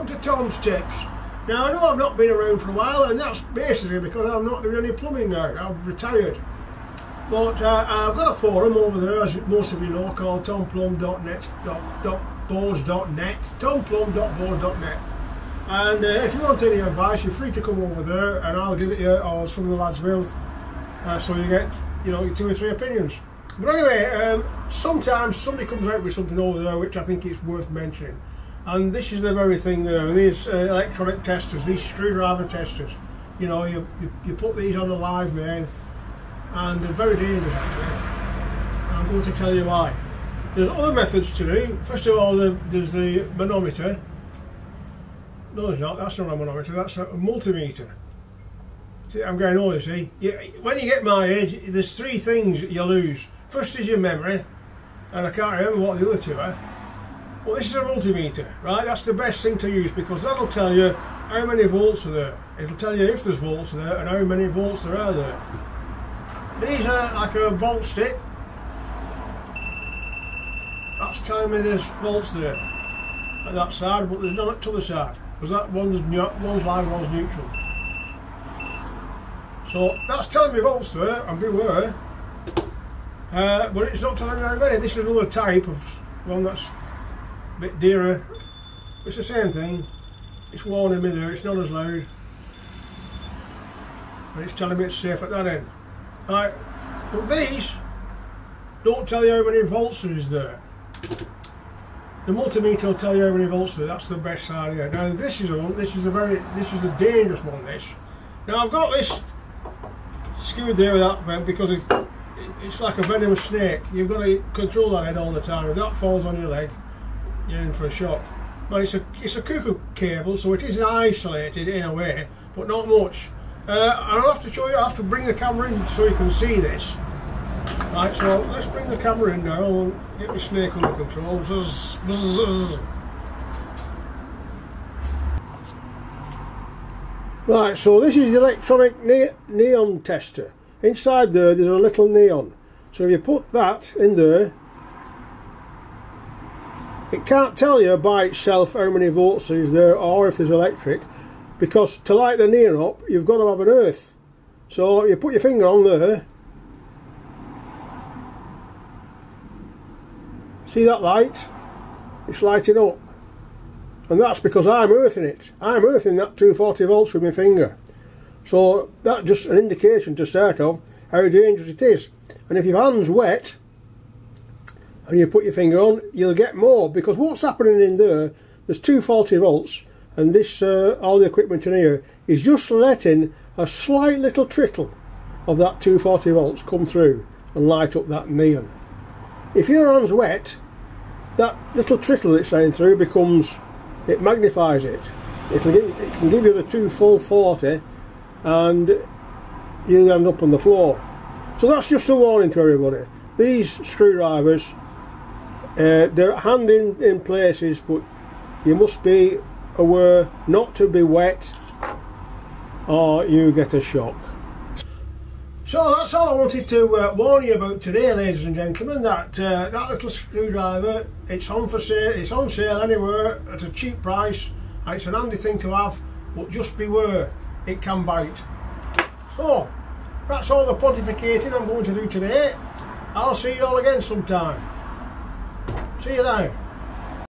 welcome to Tom's Tips. Now I know I've not been around for a while, and that's basically because I'm not doing any plumbing now. I've retired. But I've got a forum over there, as most of you know, called tomplum.boards.net, tomplum.boards.net. And if you want any advice, you're free to come over there, and I'll give it you, or some of the lads will, so you get, you know, 2 or 3 opinions. But anyway, sometimes somebody comes out with something over there which I think is worth mentioning. And this is the very thing there, these electronic testers, these screwdriver testers. You know, you put these on a live main, and they're very dangerous actually. I'm going to tell you why. There's other methods to do. First of all, there's the manometer. No, there's not. That's not a manometer. That's a multimeter. See, I'm going on, you see. When you get my age, there's 3 things you lose. First is your memory, and I can't remember what the other 2 are. Well, this is a multimeter, right? That's the best thing to use because that'll tell you how many volts are there. It'll tell you if there's volts there and how many volts there are there. These are like a volt stick. That's telling me there's volts there at that side, but there's none at the other side because that one's live, one's neutral. So that's telling me volts there, and beware. But it's not telling me how many. This is another type of one that's a bit dearer. It's the same thing. It's warning me there, it's not as loud. And it's telling me it's safe at that end. Right, but these don't tell you how many volts there is there. The multimeter will tell you how many volts there. That's the best side here. Now this is a dangerous one. This. Now I've got this screwed there with that vent because it's like a venomous snake. You've got to control that head all the time. If that falls on your leg, you're in for a shock. But it's a cuckoo cable, so it is isolated in a way, but not much. And I'll have to show you. I have to bring the camera in so you can see this. Right, so let's bring the camera in now and get the snake under control. Buzz, buzz, buzz. Right, so this is the electronic neon tester. Inside there's a little neon. So if you put that in there, it can't tell you by itself how many volts is there or if there's electric, because to light the neon up you've got to have an earth. So you put your finger on there, see that light? It's lighting up, and that's because I'm earthing it. I'm earthing that 240 volts with my finger. So that's just an indication to start of how dangerous it is. And if your hand's wet and you put your finger on, you'll get more, because what's happening in there's 240 volts, and this all the equipment in here is just letting a slight little trickle of that 240 volts come through and light up that neon. If your hand's wet, that little trickle that's going through it magnifies it. It can give you the 240 and you'll end up on the floor. So that's just a warning to everybody. These screwdrivers, they're hand in places, but you must be aware not to be wet or you get a shock. So that's all I wanted to warn you about today, ladies and gentlemen. That little screwdriver, it's on for sale. It's on sale anywhere at a cheap price, and it's an handy thing to have, but just beware, it can bite. So that's all the pontificating I'm going to do today. I'll see you all again sometime. See you now.